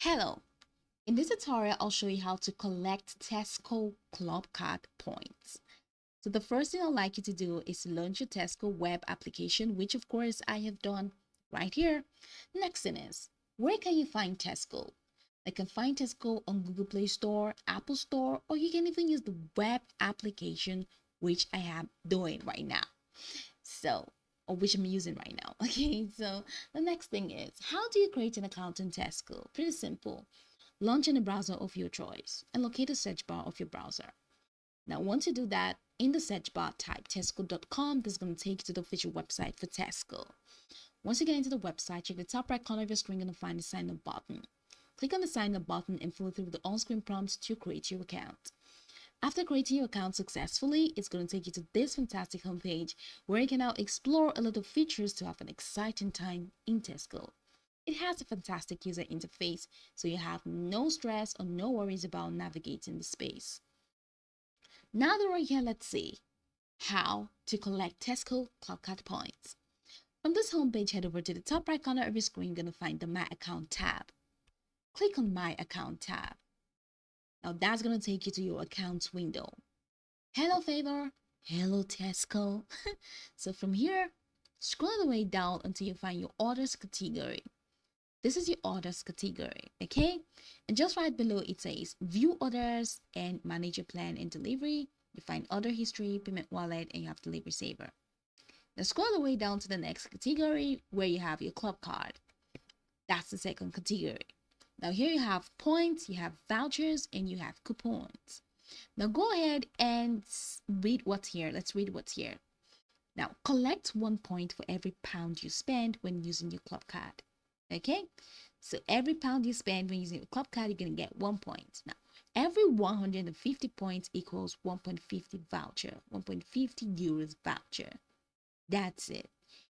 Hello, in this tutorial I'll show you how to collect Tesco Clubcard points. So the first thing I'd like you to do is launch your Tesco web application, which of course I have done right here. Next thing is, where can you find Tesco? I can find Tesco on Google Play Store, Apple Store, or you can even use the web application, which I am doing right now. Or which I'm using right now. Okay, so the next thing is, how do you create an account in Tesco? Pretty simple. Launch in a browser of your choice and locate the search bar of your browser. Now, once you do that, in the search bar, type tesco.com. This is going to take you to the official website for Tesco. Once you get into the website, check the top right corner of your screen and find the sign up button. Click on the sign up button and follow through the on-screen prompts to create your account. After creating your account successfully, it's going to take you to this fantastic homepage where you can now explore a lot of features to have an exciting time in Tesco. It has a fantastic user interface, so you have no stress or no worries about navigating the space. Now that we're here, let's see how to collect Tesco Clubcard points. From this homepage, head over to the top right corner of your screen. You're going to find the My Account tab. Click on My Account tab. Now that's going to take you to your accounts window. Hello Favor, hello Tesco. So from here, scroll the way down until you find your orders category. This is your orders category, okay? And just right below it says view orders and manage your plan and delivery. You find order history, payment wallet, and you have delivery saver. Now scroll the way down to the next category where you have your club card. That's the second category. Now here you have points, you have vouchers, and you have coupons. Now go ahead and read what's here. Let's read what's here. Now collect 1 point for every pound you spend when using your club card. Okay, so every pound you spend when using your club card, you're gonna get 1 point. Now every 150 points equals 1.50 voucher, 1.50 euros voucher. That's it.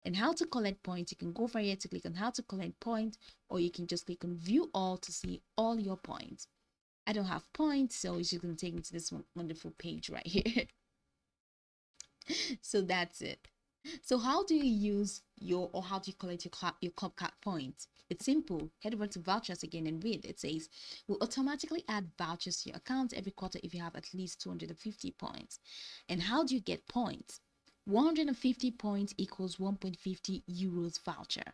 And how to collect points, you can go over here to click on how to collect points, or you can just click on view all to see all your points. I don't have points, so it's just going to take me to this wonderful page right here. So that's it. So how do you use how do you collect your club card points? It's simple. Head over to vouchers again and read. It says, we'll automatically add vouchers to your account every quarter if you have at least 250 points. And how do you get points? 150 points equals 1.50 euros voucher.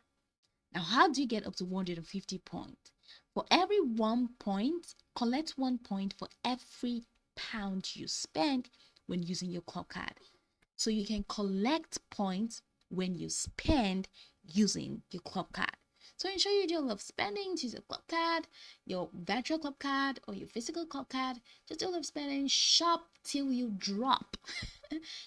Now, how do you get up to 150 points? For every 1 point, collect 1 point for every pound you spend when using your club card. So you can collect points when you spend using your club card. So ensure you do a lot of spending, use your club card, your virtual club card, or your physical club card. Just do a lot of spending, shop till you drop.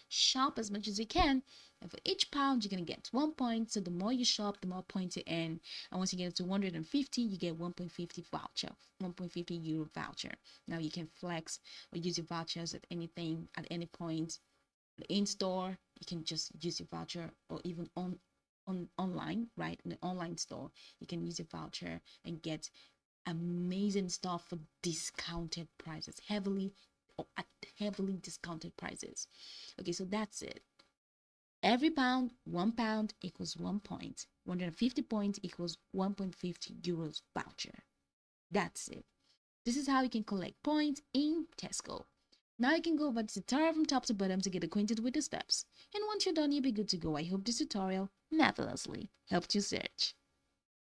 Shop as much as you can. And for each pound, you're going to get 1 point. So the more you shop, the more points you earn. And once you get to 150, you get 1.50 voucher, 1.50 euro voucher. Now you can flex or use your vouchers at anything, at any point. In store, you can just use your voucher, or even online, right? In the online store, you can use your voucher and get amazing stuff for discounted prices, at heavily discounted prices. Okay, so that's it. Every pound, 1 pound equals 1 point. 150 points equals 1.50 euros voucher. That's it. This is how you can collect points in Tesco. Now you can go over the tutorial from top to bottom to get acquainted with the steps. And once you're done, you'll be good to go. I hope this tutorial marvelously helped you search.